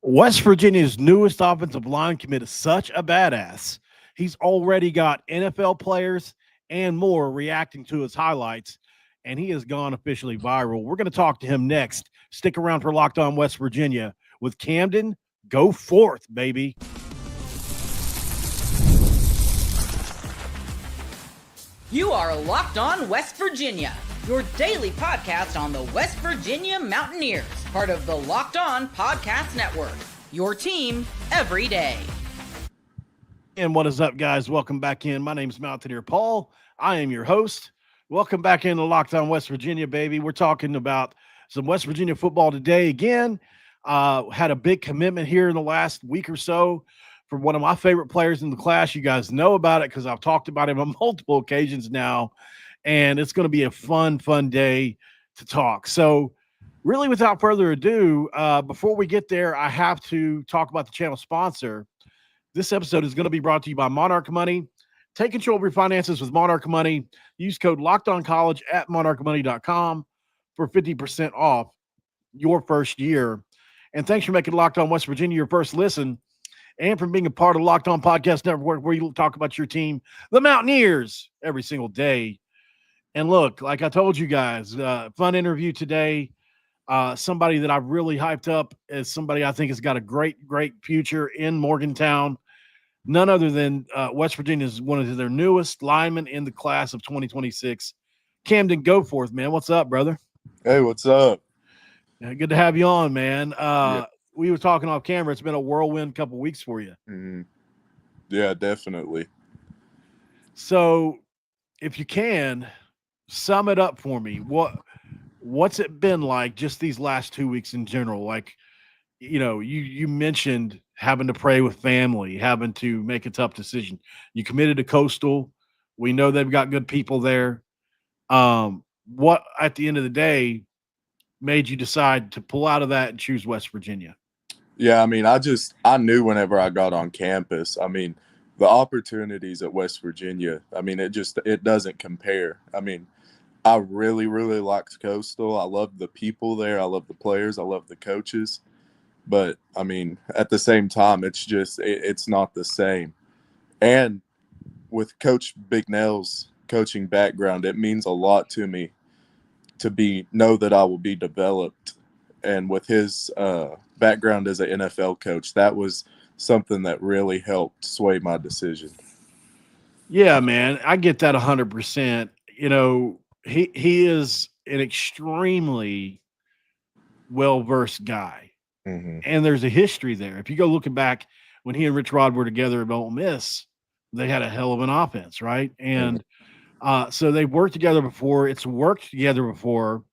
West Virginia's newest offensive line commit is such a badass. He's already got NFL players and more reacting to his highlights, and he has gone officially viral. We're going to talk to him next. Stick around for Locked On West Virginia with Camden Goforth, baby. You are Locked On West Virginia, your daily podcast on the West Virginia Mountaineers, part of the Locked On Podcast Network, your team every day. And what is up, guys? Welcome back in. My name is Mountaineer Paul. I am your host. Welcome back into Locked On West Virginia, baby. We're talking about some West Virginia football today. Again, had a big commitment here in the last week or so from one of my favorite players in the class. You guys know about it because I've talked about him on multiple occasions now, and it's going to be a fun day to talk. So really, without further ado, before we get there, I have to talk about the channel sponsor. This episode is going to be brought to you by Monarch Money. Take control of your finances with Monarch Money. Use code LOCKEDONCollege at monarchmoney.com for 50% off your first year. And thanks for making Locked On West Virginia your first listen, and from being a part of Locked On Podcast Network, where you talk about your team, the Mountaineers, every single day. And look, like I told you guys, fun interview today. Somebody that I've really hyped up as somebody I think has got a great future in Morgantown. None other than West Virginia is one of their newest linemen in the class of 2026. Camden Goforth, man. What's up, brother? Hey, what's up? Yeah, good to have you on, man. Yeah. We were talking off camera. It's been a whirlwind couple weeks for you. Mm-hmm. Yeah, definitely. So if you can, sum it up for me. What's it been like just these last 2 weeks in general? Like, you know, you mentioned having to pray with family, having to make a tough decision. You committed to Coastal. We know they've got good people there. What, at the end of the day, made you decide to pull out of that and choose West Virginia? Yeah, I mean, I knew whenever I got on campus, I mean, the opportunities at West Virginia, I mean, it doesn't compare. I mean, I really liked Coastal. I loved the people there. I love the players. I love the coaches. But, I mean, at the same time, it's not the same. And with Coach Bignell's coaching background, it means a lot to me to know that I will be developed. And with his background as an NFL coach, that was something that really helped sway my decision. Yeah, man, I get that 100%. You know, he is an extremely well-versed guy. Mm-hmm. And there's a history there. If you go looking back when he and Rich Rod were together at Ole Miss, they had a hell of an offense, right? And so they've worked together before. It's worked together before.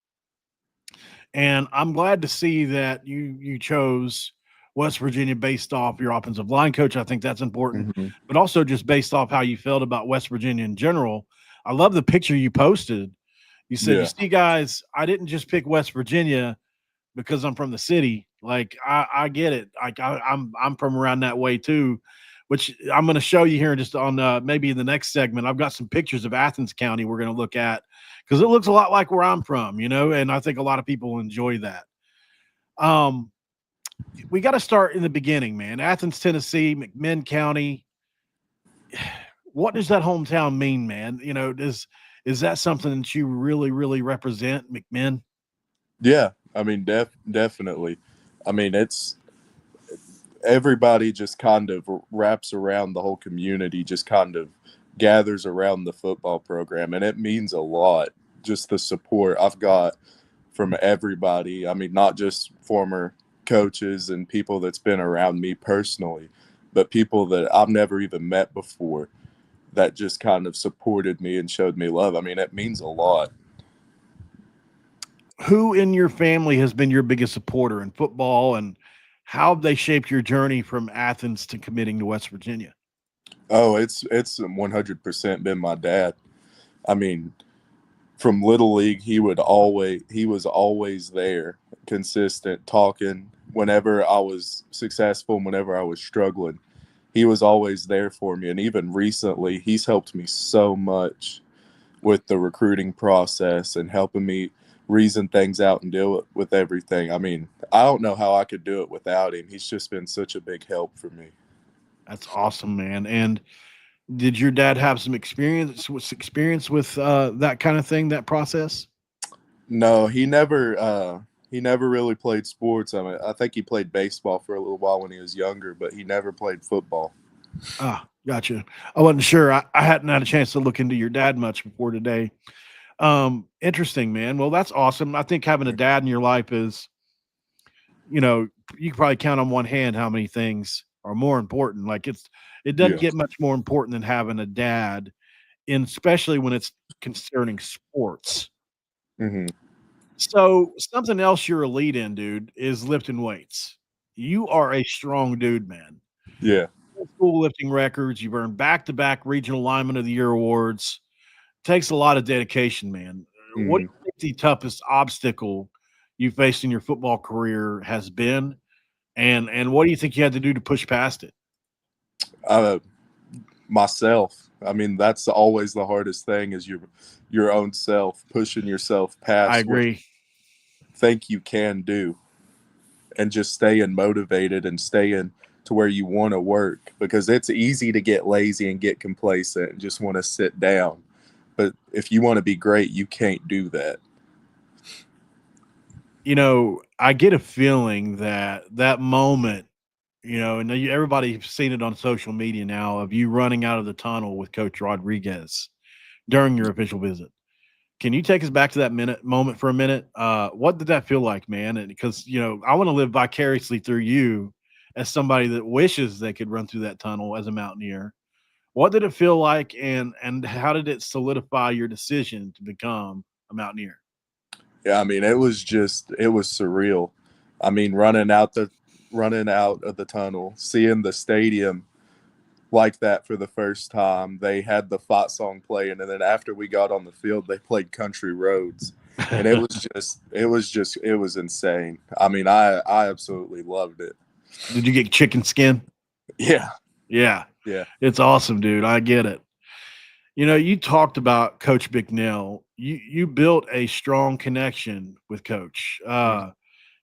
And I'm glad to see that you chose West Virginia based off your offensive line coach. I think that's important, but also just based off how you felt about West Virginia in general. I love the picture you posted. You said, You see, guys, I didn't just pick West Virginia because I'm from the city. Like, I get it. Like, I'm from around that way too, which I'm going to show you here just on maybe in the next segment. I've got some pictures of Athens County we're going to look at because it looks a lot like where I'm from, you know, and I think a lot of people enjoy that. We got to start in the beginning, man. Athens, Tennessee, McMinn County. What does that hometown mean, man? You know, is that something that you really represent, McMinn? Yeah, I mean, definitely. I mean, it's everybody just kind of wraps around the whole community, just kind of gathers around the football program, and it means a lot. Just the support I've got from everybody. I mean, not just former coaches and people that's been around me personally, but people that I've never even met before that just kind of supported me and showed me love. I mean, it means a lot. Who in your family has been your biggest supporter in football, and how have they shaped your journey from Athens to committing to West Virginia? Oh, it's 100% been my dad. I mean, from Little League, he was always there, consistent, talking. Whenever I was successful, whenever I was struggling, he was always there for me. And even recently, he's helped me so much with the recruiting process and helping me reason things out and deal with everything. I mean, I don't know how I could do it without him. He's just been such a big help for me. That's awesome, man. And did your dad have some experience with that kind of thing, that process? No, he never really played sports. I mean, I think he played baseball for a little while when he was younger, but he never played football. Ah, gotcha. I wasn't sure. I hadn't had a chance to look into your dad much before today. Interesting, man. Well, that's awesome. I think having a dad in your life is, you know, you can probably count on one hand how many things are more important. Like it doesn't Yeah. get much more important than having a dad, and especially when it's concerning sports. Hmm. So something else you're elite in, dude, is lifting weights. You are a strong dude, man. Yeah. School lifting records. You've earned back-to-back regional lineman of the year awards. Takes a lot of dedication, man. What do Hmm. you think the toughest obstacle you faced in your football career has been, and what do you think you had to do to push past it? Uh, myself. I mean, that's always the hardest thing is your own self, pushing yourself I past what you agree. think you can do, and just staying motivated and staying to where you want to work, because it's easy to get lazy and get complacent and just want to sit down. But if you want to be great, you can't do that. I get a feeling that that moment, and everybody's seen it on social media now of you running out of the tunnel with Coach Rodriguez during your official visit. Can you take us back to that moment for a minute? What did that feel like, man? And because I want to live vicariously through you as somebody that wishes they could run through that tunnel as a Mountaineer. What did it feel like, and how did it solidify your decision to become a Mountaineer? Yeah, I mean, it was surreal. I mean, running out of the tunnel, seeing the stadium like that for the first time. They had the fight song playing, and then after we got on the field, they played Country Roads, and it was insane. I mean, I absolutely loved it. Did you get chicken skin? Yeah, Yeah, yeah, it's awesome, dude. I get it. You talked about Coach Bicknell. You built a strong connection with Coach. mhm,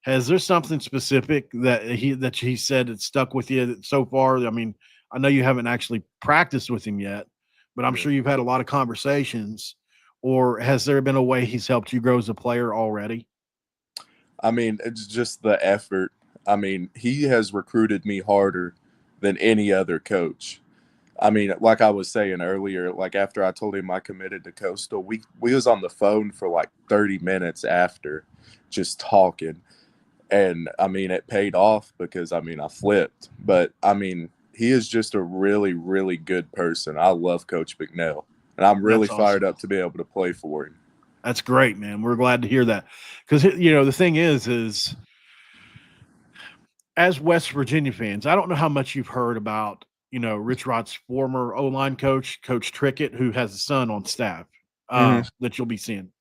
Has there something specific that he said that stuck with you so far? I mean, I know you haven't actually practiced with him yet, but I'm yeah. sure you've had a lot of conversations. Or has there been a way he's helped you grow as a player already? I mean, it's just the effort. I mean, he has recruited me harder than any other coach. I mean, like I was saying earlier, like after I told him I committed to Coastal, we was on the phone for like 30 minutes after, just talking. And I mean, it paid off because I mean, I flipped. But I mean, he is just a really, really good person. I love Coach McNeil, and I'm really That's fired awesome. up to be able to play for him. That's great, man. We're glad to hear that because the thing is as West Virginia fans, I don't know how much you've heard about Rich Rod's former O line coach, Coach Trickett, who has a son on staff Hmm. that you'll be seeing.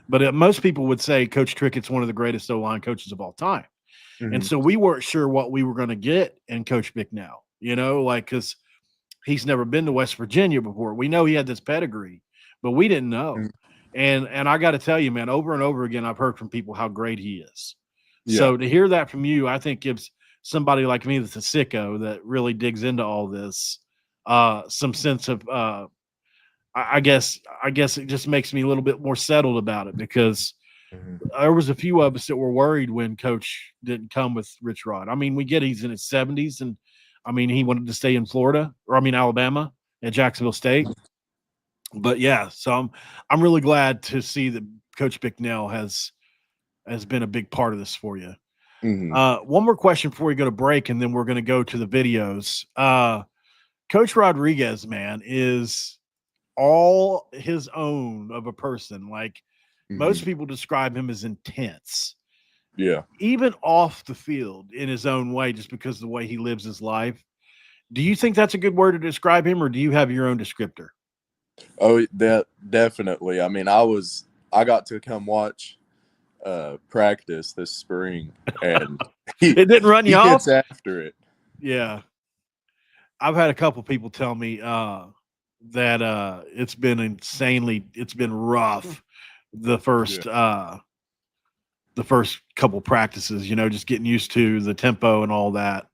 But most people would say Coach Trickett's one of the greatest O line coaches of all time. And Hmm. so we weren't sure what we were going to get in Coach Bicknell, because he's never been to West Virginia before. We know he had this pedigree, but we didn't know. And I got to tell you, man, over and over again, I've heard from people how great he is. Yeah. So to hear that from you, I think gives somebody like me that's a sicko that really digs into all this some sense of I guess it just makes me a little bit more settled about it because Hmm. there was a few of us that were worried when Coach didn't come with Rich Rod. I mean, we get he's in his 70s, and I mean he wanted to stay in Florida Alabama at Jacksonville State. But yeah, so I'm really glad to see that Coach Bicknell has been a big part of this for you. Hmm. One more question before we go to break, and then we're going to go to the videos. Coach Rodriguez, man, is all his own of a person. Like Hmm. most people describe him as intense, Yeah. even off the field in his own way, just because of the way he lives his life. Do you think that's a good word to describe him, or do you have your own descriptor? Oh, that definitely. I mean, I got to come watch practice this spring, and he It didn't run he you off? gets after it. Yeah. I've had a couple people tell me that it's been rough the Yeah. first the first couple practices, just getting used to the tempo and all that.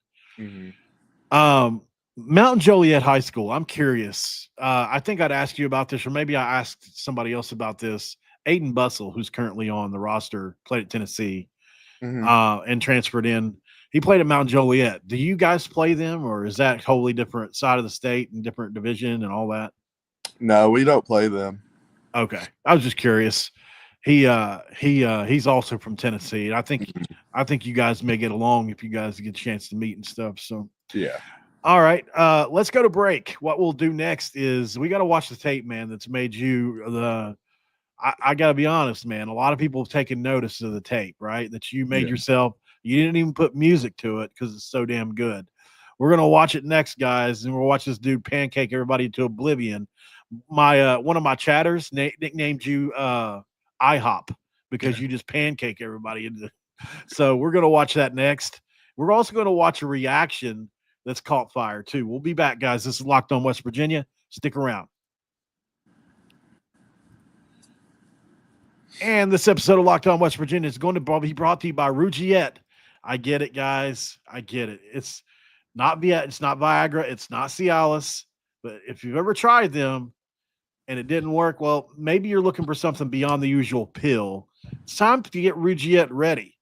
Mountain Joliet High School. I'm curious. I think I'd ask you about this, or maybe I asked somebody else about this. Aiden Bussell, who's currently on the roster, played at Tennessee and transferred in. He played at Mount Joliet. Do you guys play them, or is that wholly different side of the state and different division and all that? No, we don't play them. Okay, I was just curious. He's also from Tennessee, and I think you guys may get along if you guys get a chance to meet and stuff. So yeah. All right, let's go to break. What we'll do next is we got to watch the tape, man. That's made you the. I got to be honest, man. A lot of people have taken notice of the tape, right? That you made yourself. You didn't even put music to it because it's so damn good. We're gonna watch it next, guys, and we'll watch this dude pancake everybody to oblivion. My one of my chatters nicknamed you IHOP because you just pancake everybody into. So we're gonna watch that next. We're also gonna watch a reaction that's caught fire too. We'll be back, guys. This is Locked On West Virginia. Stick around. And this episode of Locked On West Virginia is going to be brought to you by Rugiet. I get it, guys. I get it. It's not Viagra. It's not Cialis. But if you've ever tried them and it didn't work, well, maybe you're looking for something beyond the usual pill. It's time to get Rugiet Ready.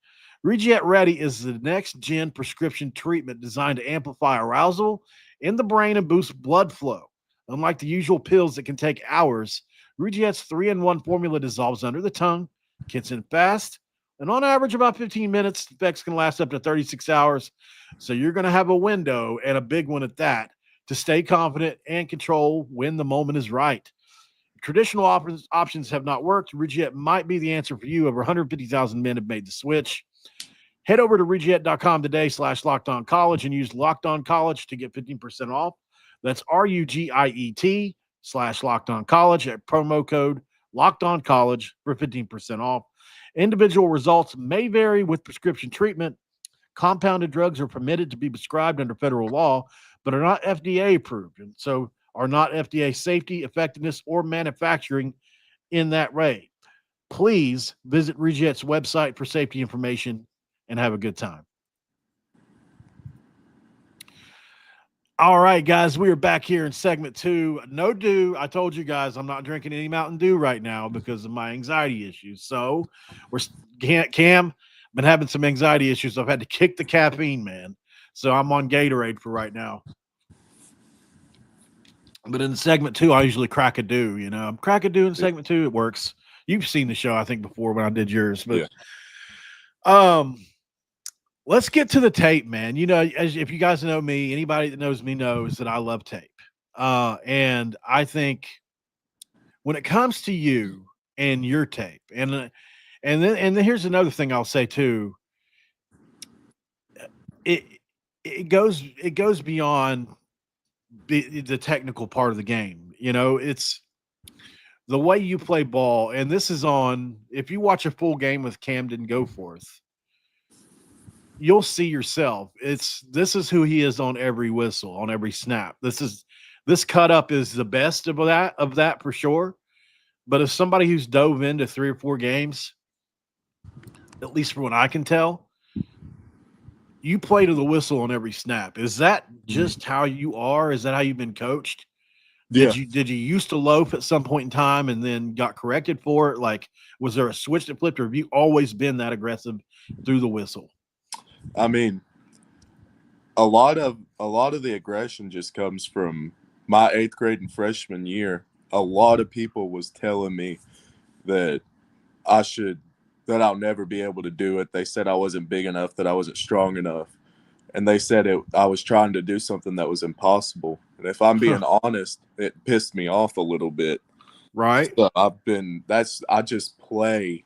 Rugiet Ready is the next-gen prescription treatment designed to amplify arousal in the brain and boost blood flow. Unlike the usual pills that can take hours, Rugiet's 3-in-1 formula dissolves under the tongue, kicks in fast, and on average about 15 minutes. The effects can last up to 36 hours. So you're going to have a window, and a big one at that, to stay confident and control when the moment is right. Traditional options have not worked. Rugiet might be the answer for you. Over 150,000 men have made the switch. Head over to Rugiet.com today /LockedOnCollege and use LockedOnCollege to get 15% off. That's RUGIET /LockedOnCollege at promo code LockedOnCollege for 15% off. Individual results may vary with prescription treatment. Compounded drugs are permitted to be prescribed under federal law, but are not FDA approved, and so are not FDA safety, effectiveness, or manufacturing in that way. Please visit Rugiet's website for safety information and have a good time. All right, guys, we are back here in segment 2. No dew. I told you guys I'm not drinking any Mountain Dew right now because of my anxiety issues. So Cam, been having some anxiety issues. I've had to kick the caffeine, man. So I'm on Gatorade for right now. But in segment 2, I usually crack a dew. I'm crack a dew in segment 2. It works. You've seen the show, I think, before when I did yours. But let's get to the tape, man. If you guys know me, anybody that knows me knows that I love tape. And I think when it comes to you and your tape, and then here's another thing I'll say too. It goes beyond the technical part of the game. It's the way you play ball, and this is on. If you watch a full game with Camden Goforth, you'll see yourself. This is who he is on every whistle, on every snap. This cut up is the best of that for sure. But as somebody who's dove into 3 or 4 games, at least from what I can tell, you play to the whistle on every snap. Is that just how you are? Is that how you've been coached? Yeah. Did you used to loaf at some point in time and then got corrected for it? Like, was there a switch that flipped, or have you always been that aggressive through the whistle? I mean, a lot of the aggression just comes from my 8th grade and freshman year. A lot of people was telling me that I'll never be able to do it. They said I wasn't big enough, that I wasn't strong enough. And they said I was trying to do something that was impossible. And if I'm being honest, it pissed me off a little bit. Right. So I just play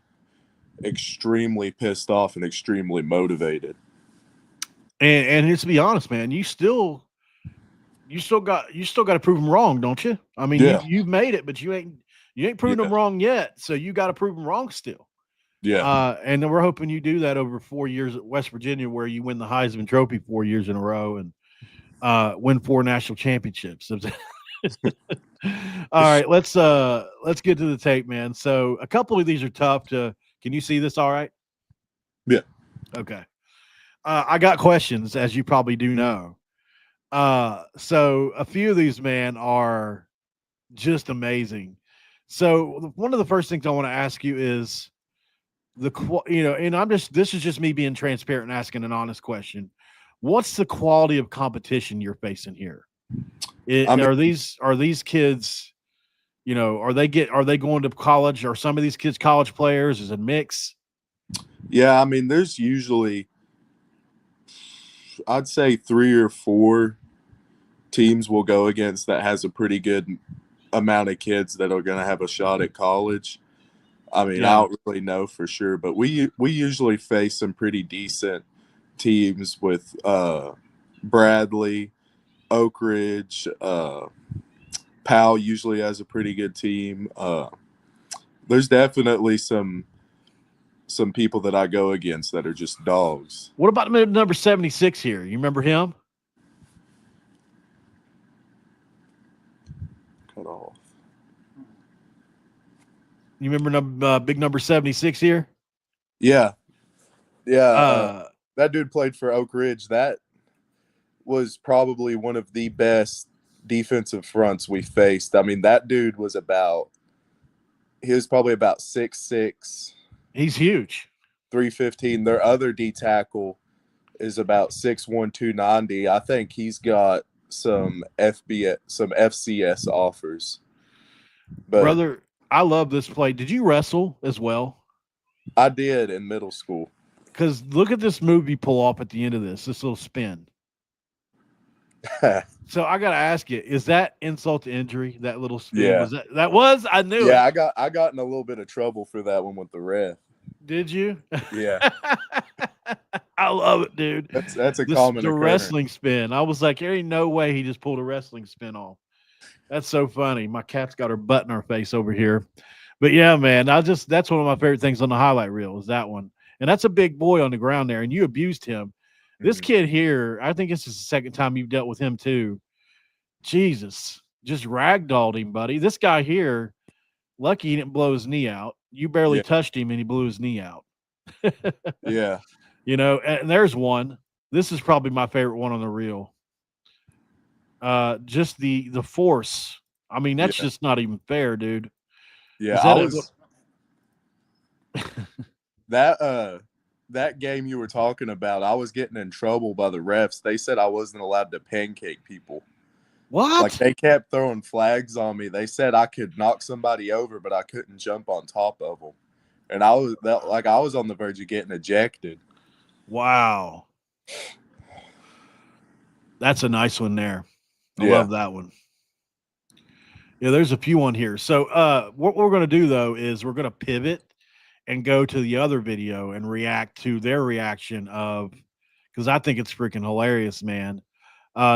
extremely pissed off and extremely motivated. And let's be honest, man, you still got to prove them wrong, don't you? I mean, you've made it, but you ain't proven them wrong yet. So you got to prove them wrong still. Yeah. And then we're hoping you do that over 4 years at West Virginia, where you win the Heisman Trophy 4 years in a row and win 4 national championships. All right, let's get to the tape, man. So a couple of these are tough to. Can you see this all right? Yeah. Okay. I got questions, as you probably do know. So a few of these, man, are just amazing. So one of the first things I want to ask you is and this is just me being transparent and asking an honest question. What's the quality of competition you're facing here? Are these kids, are they going to college? Are some of these kids college players? Is it a mix? Yeah, I mean, there's usually, I'd say 3 or 4 teams will go against that has a pretty good amount of kids that are going to have a shot at college. I mean, I don't really know for sure, but we usually face some pretty decent teams with Bradley, Oak Ridge, Powell usually has a pretty good team. There's definitely some people that I go against that are just dogs. What about number 76 here? You remember him? Cut off. You remember big number 76 here? Yeah. That dude played for Oak Ridge. That was probably one of the best defensive fronts we faced. I mean, that dude was probably about 6'6". He's huge. 315. Their other D tackle is about 6'1", 290. I think he's got some FCS offers. But brother, I love this play. Did you wrestle as well? I did in middle school. Because look at this move you pull off at the end of this little spin. So I got to ask you, is that insult to injury, that little spin? Yeah. I knew it. Yeah, I got in a little bit of trouble for that one with the ref. Did you? Yeah. I love it, dude. That's a common the occurrence. Wrestling spin. I was like, there ain't no way he just pulled a wrestling spin off. That's so funny. My cat's got her butt in her face over here. But yeah, man, that's one of my favorite things on the highlight reel is that one. And that's a big boy on the ground there, and you abused him. This kid here, I think this is the second time you've dealt with him too. Jesus, just ragdolled him, buddy. This guy here, lucky he didn't blow his knee out. You barely touched him, and he blew his knee out. Yeah. And there's one. This is probably my favorite one on the reel. Just the force. I mean, that's just not even fair, dude. Yeah, that game you were talking about, I was getting in trouble by the refs. They said I wasn't allowed to pancake people. What? Like, they kept throwing flags on me. They said I could knock somebody over, but I couldn't jump on top of them. And I was on the verge of getting ejected. Wow. That's a nice one there. I love that one. Yeah, there's a few on here. So what we're going to do, though, is we're going to pivot and go to the other video and react to their reaction because I think it's freaking hilarious, man.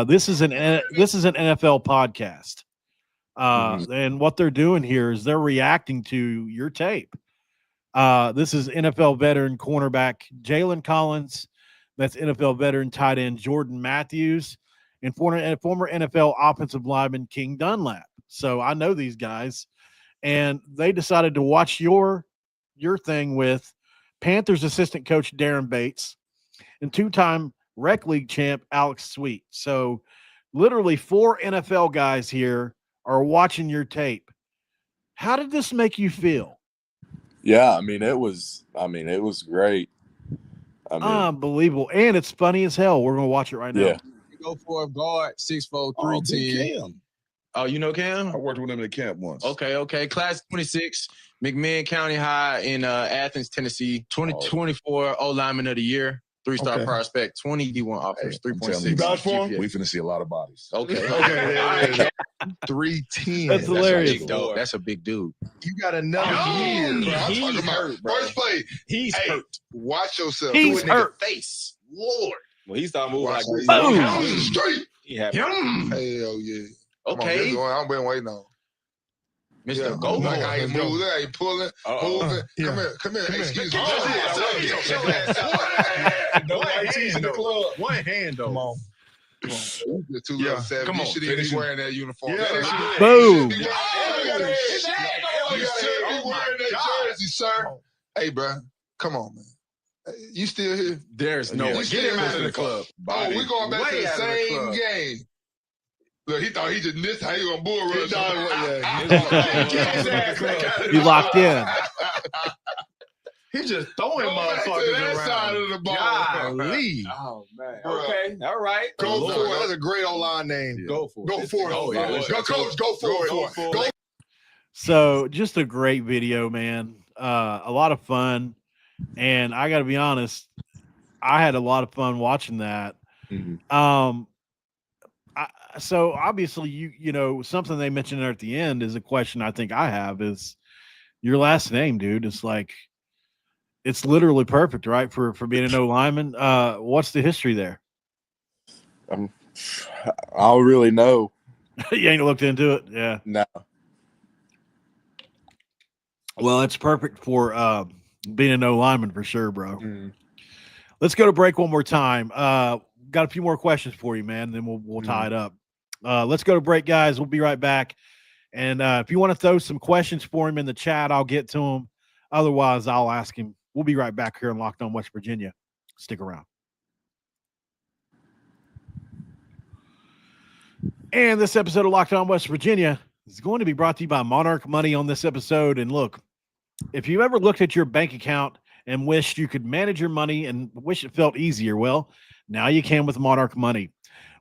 This is an NFL podcast. And what they're doing here is they're reacting to your tape. This is NFL veteran cornerback Jalen Collins. That's NFL veteran tight end Jordan Matthews and former NFL offensive lineman King Dunlap. So I know these guys, and they decided to watch your thing with Panthers assistant coach Darren Bates and 2-time rec league champ Alex Sweet. So literally 4 NFL guys here are watching your tape. How did this make you feel? Yeah, I mean, it was great. Unbelievable. And it's funny as hell. We're going to watch it right now. Yeah. Goforth guard, 6'4", 310. Oh, you know Cam? I worked with him in the camp once. Okay. Class 26, McMinn County High in Athens, Tennessee. 2024 O-Lineman of the Year, 3-star prospect, 20 D1 offers, 3.6. You vouch for him? GPS. We finna see a lot of bodies. Okay. 310. That's hilarious. Big dog. That's a big dude. You got another year, bro. I'm talking about first play. He's hurt. Watch yourself. He's hurt. Face. Lord. When he started moving like this, Boom. Straight. he had Hell yeah. Okay. I've been waiting on. Mr. Like Goforth. how he moves, how he pulling, moving. Come here. Excuse me. One hand, though. Come on. You're too little savage. Come on. You shouldn't even be wearing that uniform. Boom. You should be wearing that jersey, sir. Hey, bro. Come on, man. You still here? There's no way. Get him out of the club. Oh, we going back to the same game. Look, he thought he just missed how he gonna bull rush. You locked in. He just throwing motherfuckers that around. Side of the ball. Golly. Oh man. Okay. All right. Go for it. That's a great O-line name. Go for it. Go for it. Oh, yeah. Go, coach. Go for it. Go. So just a great video, man. A lot of fun. And I got to be honest, I had a lot of fun watching that. Mm-hmm. So obviously, you know, something they mentioned there at the end is a question I think I have is your last name, dude. It's like, it's literally perfect, right? For being an O lineman. What's the history there? I don't really know. You ain't looked into it? Yeah. No. Well, it's perfect for being an O lineman for sure, bro. Mm. Let's go to break one more time. Got a few more questions for you, man. Then we'll tie it up. Let's go to break, guys. We'll be right back. And if you want to throw some questions for him in the chat, I'll get to him. Otherwise, I'll ask him. We'll be right back here in Locked On West Virginia. Stick around. And this episode of Locked On West Virginia is going to be brought to you by Monarch Money on this episode. And look, if you ever looked at your bank account and wished you could manage your money and wish it felt easier, well, now you can with Monarch Money.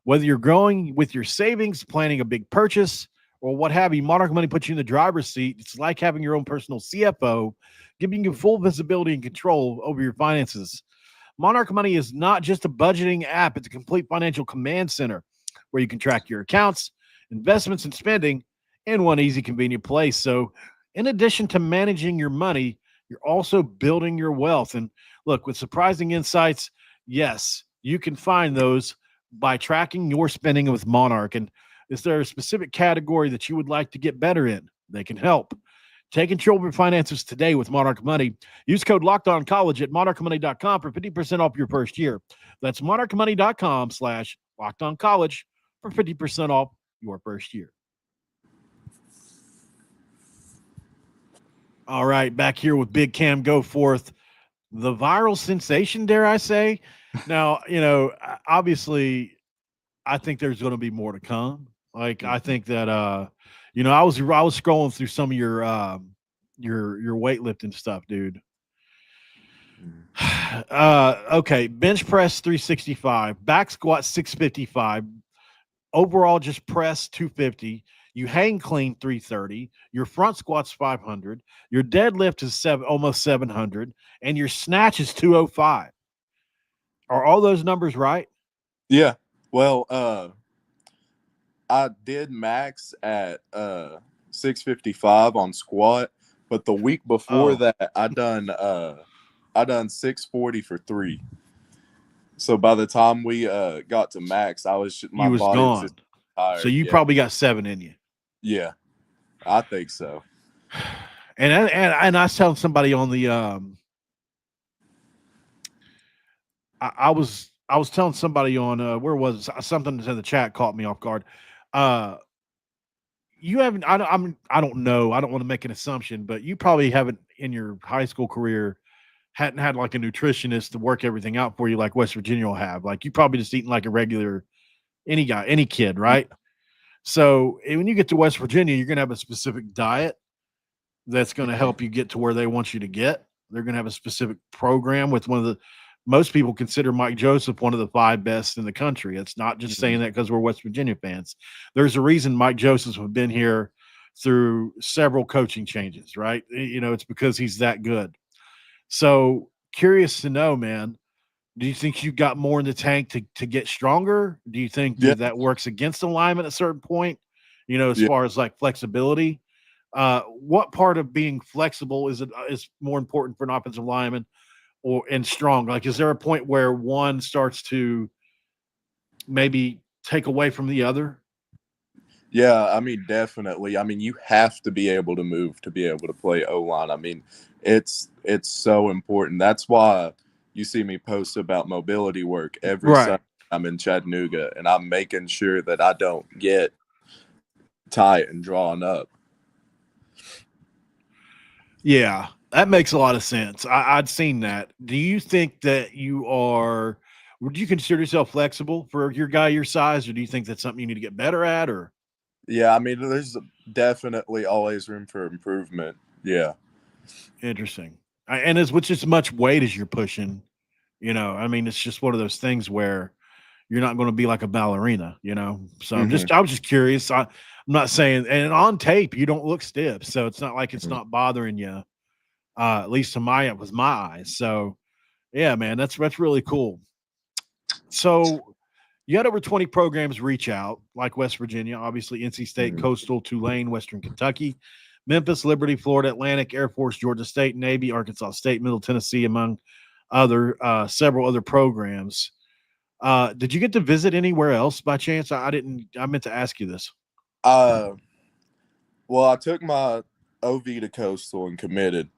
Whether you're growing with your savings, planning a big purchase, or what have you, Monarch Money puts you in the driver's seat. It's like having your own personal CFO, giving you full visibility and control over your finances. Monarch Money is not just a budgeting app. It's a complete financial command center where you can track your accounts, investments, and spending in one easy, convenient place. So in addition to managing your money, you're also building your wealth. And look, with surprising insights, yes, you can find those by tracking your spending with Monarch. And is there a specific category that you would like to get better in? They can help. Take control of your finances today with Monarch Money. Use code LOCKEDONCollege at monarchmoney.com for 50% off your first year. That's monarchmoney.com/LOCKEDONCollege for 50% off your first year. All right, back here with Big Cam Goforth, the viral sensation, dare I say. Now, you know, obviously, I think there's going to be more to come. Like, I think that, you know, I was scrolling through some of your weightlifting stuff, dude. Okay, bench press 365, back squat 655, overall just press 250. You hang clean 330. Your front squat's 500. Your deadlift is almost 700, and your snatch is 205. Are all those numbers right? Yeah. Well, I did max at 655 on squat, but the week before that, I done 640 for 3. So by the time we got to max, my body gone. was just tired. So you probably got 7 in you. Yeah, I think so. And I was telling somebody on the I was telling somebody on where was it? Something in the chat caught me off guard. You haven't. I don't know. I don't want to make an assumption, but you probably haven't in your high school career hadn't had like a nutritionist to work everything out for you like West Virginia will have. Like you probably just eating like a regular any kid, right? So when you get to West Virginia, you're going to have a specific diet that's going to help you get to where they want you to get. They're going to have a specific program with most people consider Mike Joseph one of the 5 best in the country. It's not just saying that because we're West Virginia fans. There's a reason Mike Joseph has been here through several coaching changes, right? You know, it's because he's that good. So curious to know, man, do you think you got more in the tank to get stronger? Do you think that works against alignment at a certain point, you know, as far as like flexibility? What part of being flexible is more important for an offensive lineman and strong? Like, is there a point where one starts to maybe take away from the other? Yeah, I mean, definitely. I mean, you have to be able to move to be able to play O-line. I mean, it's so important. That's why you see me post about mobility work every Sunday. I'm in Chattanooga, and I'm making sure that I don't get tight and drawn up. Yeah. That makes a lot of sense. I'd seen that. Do you think that would you consider yourself flexible for your guy your size, or do you think that's something you need to get better at? Or Yeah, I mean, there's definitely always room for improvement. Yeah. interesting. And with just as much weight as you're pushing, I mean, it's just one of those things where you're not going to be like a ballerina, So I was just curious. I'm not saying, and on tape, you don't look stiff, so it's not like it's not bothering you. At least with my eyes. So yeah, man, that's really cool. So you had over 20 programs reach out, like West Virginia, obviously NC State, Coastal, Tulane, Western Kentucky, Memphis, Liberty, Florida Atlantic, Air Force, Georgia State, Navy, Arkansas State, Middle Tennessee, among several other programs. Did you get to visit anywhere else by chance? I didn't. I meant to ask you this. Well, I took my OV to Coastal and committed.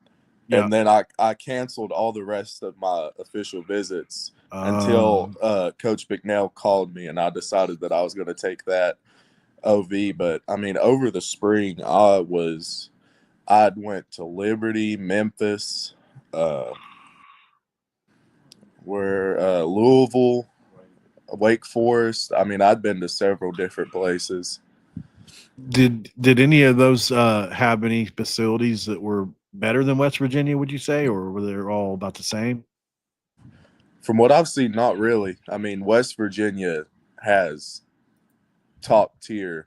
Yeah. And then I canceled all the rest of my official visits until Coach McNeil called me, and I decided that I was going to take that OV. But I mean, over the spring, I'd went to Liberty, Memphis, Louisville, Wake Forest. I mean, I'd been to several different places. Did any of those have any facilities that were better than West Virginia, would you say, or were they all about the same? From what I've seen, not really. I mean, West Virginia has top tier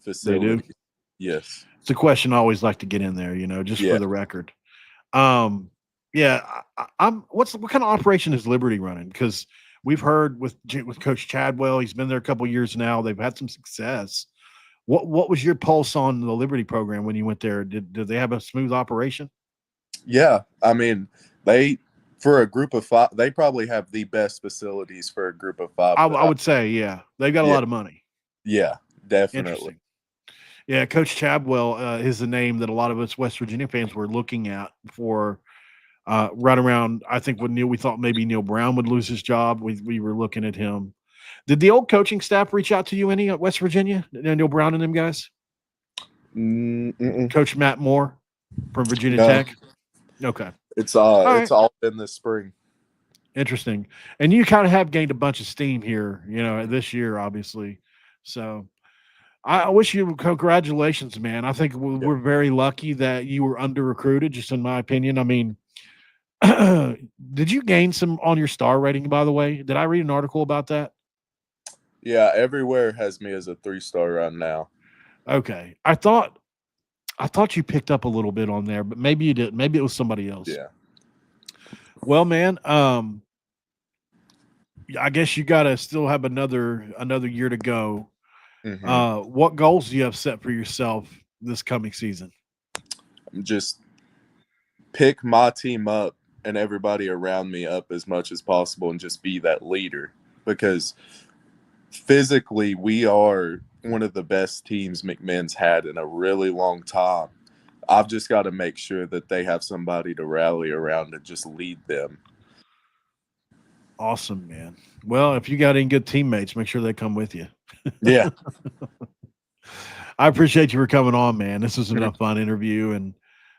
facilities. They do? Yes. It's a question I always like to get in there, just for the record. What kind of operation is Liberty running? Because we've heard with Coach Chadwell, he's been there a couple of years now. They've had some success. What was your pulse on the Liberty program when you went there? Did they have a smooth operation? Yeah, I mean, for a group of 5, they probably have the best facilities for a group of 5. I would say, yeah, they've got a lot of money. Yeah, definitely. Yeah, Coach Chadwell is the name that a lot of us West Virginia fans were looking at for right around. I think when we thought maybe Neil Brown would lose his job, we were looking at him. Did the old coaching staff reach out to you any at West Virginia? Neil Brown and them guys? Coach Matt Moore from Virginia Tech? Okay. It's all been this spring. Interesting. And you kind of have gained a bunch of steam here, this year, obviously. So I wish you congratulations, man. I think we're very lucky that you were under-recruited, just in my opinion. I mean, did you gain some on your star rating, by the way? Did I read an article about that? Yeah, everywhere has me as a 3-star right now. Okay. I thought you picked up a little bit on there, but maybe you didn't. Maybe it was somebody else. Yeah. Well, man, I guess you got to still have another year to go. What goals do you have set for yourself this coming season? Just pick my team up and everybody around me up as much as possible and just be that leader, because physically we are one of the best teams McMahon's had in a really long time. I've just got to make sure that they have somebody to rally around and just lead them. Awesome, man. Well, if you got any good teammates, make sure they come with you. Yeah. I appreciate you for coming on, man. This was a fun interview, and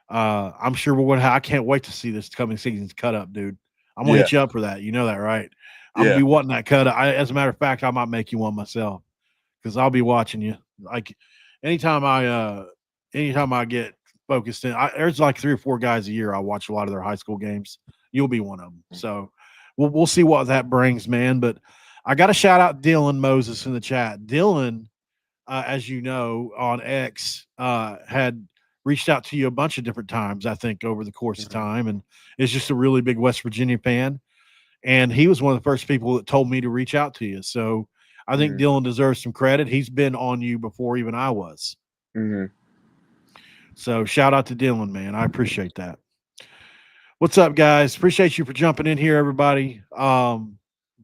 I'm sure I can't wait to see this coming season's cut up, dude. I'm going to hit you up for that. You know that, right? I'm going to be wanting that cut up. As a matter of fact, I might make you one myself, because I'll be watching you. Like anytime I get focused in, there's like 3 or 4 guys a year I watch a lot of their high school games. You'll be one of them. So we'll see what that brings, man. But I got to shout out Dylan Moses in the chat. Dylan, as you know, on X, had reached out to you a bunch of different times, I think, over the course of time, and is just a really big West Virginia fan. And he was one of the first people that told me to reach out to you. So I think Dylan deserves some credit. He's been on you before even I was. So shout out to Dylan, man. I appreciate that. What's up, guys? Appreciate you for jumping in here, everybody. Cam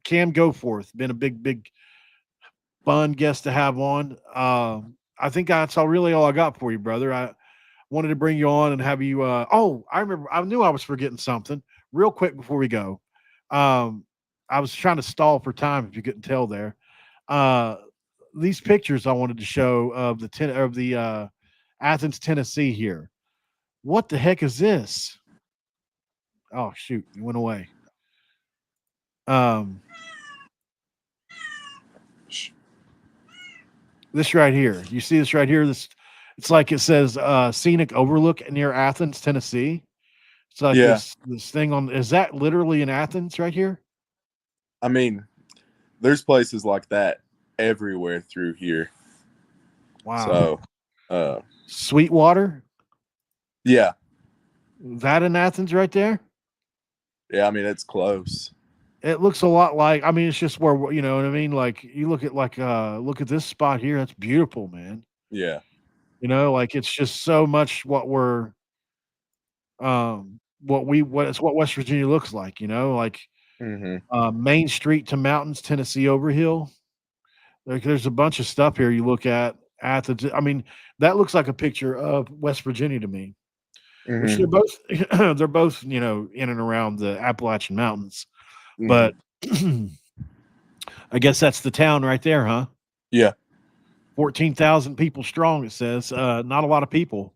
Goforth, been a big, fun guest to have on. I think that's really all I got for you, brother. I wanted to bring you on and have you. I remember. I knew I was forgetting something. Real quick before we go, I was trying to stall for time. If you couldn't tell there, these pictures I wanted to show of the Athens, Tennessee here. What the heck is this? Oh shoot, he went away. This right here. You see this right here? It's like it says scenic overlook near Athens, Tennessee. It's like Yeah. this thing on. Is that literally in Athens right here? I mean, there's places like that everywhere through here. Wow. So, Sweetwater. yeah. That in Athens right there? Yeah, I mean, it's close. It looks a lot like, I mean, it's just where, you know what I mean? Like you look at look at this spot here. That's beautiful, man. Yeah. You know, like it's just so much what we're what West Virginia looks like, you know, like Main Street to Mountains, Tennessee Overhill. Like there's a bunch of stuff here you look at Athens. I mean, that looks like a picture of West Virginia to me. Which they're both they're both, you know, in and around the Appalachian Mountains. But I guess that's the town right there, huh? Yeah. 14,000 people strong, it says. Not a lot of people.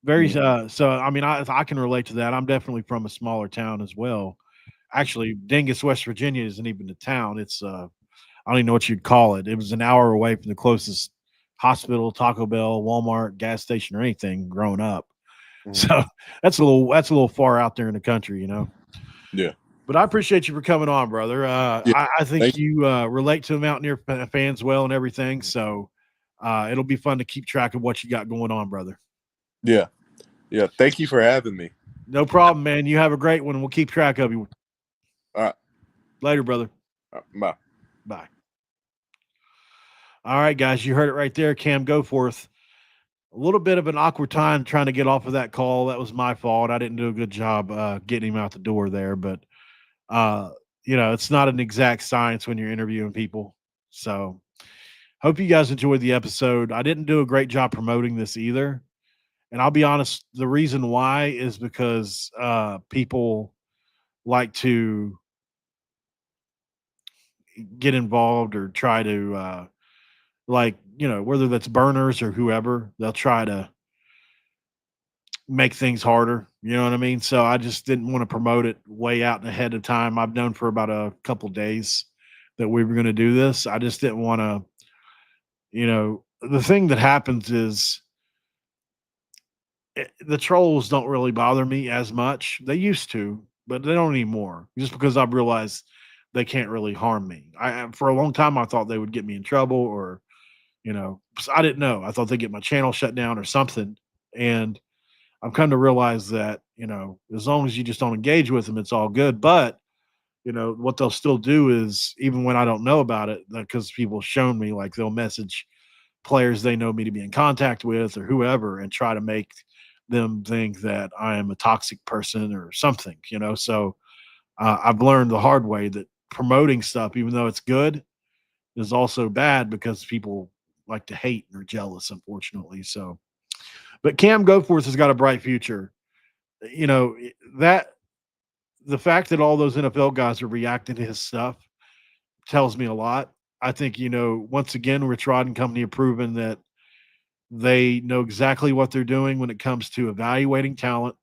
Very so I mean, I can relate to that. I'm definitely from a smaller town as well. Actually, Dingus, West Virginia isn't even a town. It's I don't even know what you'd call it. It was an hour away from the closest hospital, Taco Bell, Walmart, gas station, or anything growing up. So that's a little far out there in the country, you know. Yeah. But I appreciate you for coming on, brother. Yeah. I think you relate to the Mountaineer fans well and everything. So it'll be fun to keep track of what you got going on, brother. Yeah. Yeah. Thank you for having me. No problem, man. You have a great one. We'll keep track of you. All right. Later, brother. Bye. Bye. All right, guys. You heard it right there. Cam Goforth. A little bit of an awkward time trying to get off of that call. That was my fault. I didn't do a good job getting him out the door there. But, you know, it's not an exact science when you're interviewing people. So hope you guys enjoyed the episode. I didn't do a great job promoting this either. And I'll be honest, the reason why is because people like to get involved or try to like, you know, whether that's burners or whoever, they'll try to make things harder. You know what I mean? So I just didn't want to promote it way out ahead of time. I've known for about a couple of days that we were going to do this. I just didn't want to, you know, the thing that happens is the trolls don't really bother me as much. They used to, but they don't anymore just because I've realized they can't really harm me. For a long time, I thought they would get me in trouble or, you know, I didn't know. I thought they'd get my channel shut down or something. And I've come to realize that, you know, as long as you just don't engage with them, it's all good. But, you know, what they'll still do is, even when I don't know about it, because people have shown me, like they'll message players they know me to be in contact with or whoever and try to make them think that I am a toxic person or something, you know. So I've learned the hard way that promoting stuff, even though it's good, is also bad because people like to hate and are jealous, unfortunately. So, but Cam Goforth has got a bright future. You know, that the fact that all those NFL guys are reacting to his stuff tells me a lot. I think, you know, once again, Rich Rod and company have proven that they know exactly what they're doing when it comes to evaluating talent.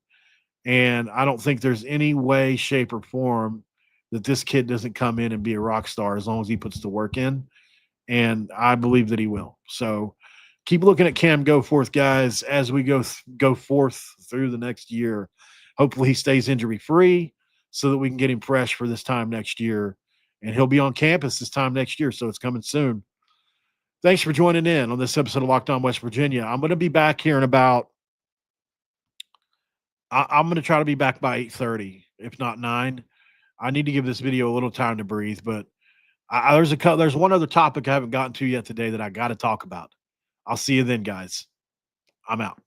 And I don't think there's any way, shape, or form that this kid doesn't come in and be a rock star as long as he puts the work in. And I believe that he will. So keep looking at Cam Goforth, guys, as we go forth through the next year. Hopefully he stays injury free so that we can get him fresh for this time next year. And he'll be on campus this time next year, so it's coming soon. Thanks for joining in on this episode of Locked On West Virginia. I'm going to be back here in about I'm going to try to be back by 8:30, if not 9. I need to give this video a little time to breathe, but there's one other topic I haven't gotten to yet today that I got to talk about. I'll see you then, guys. I'm out.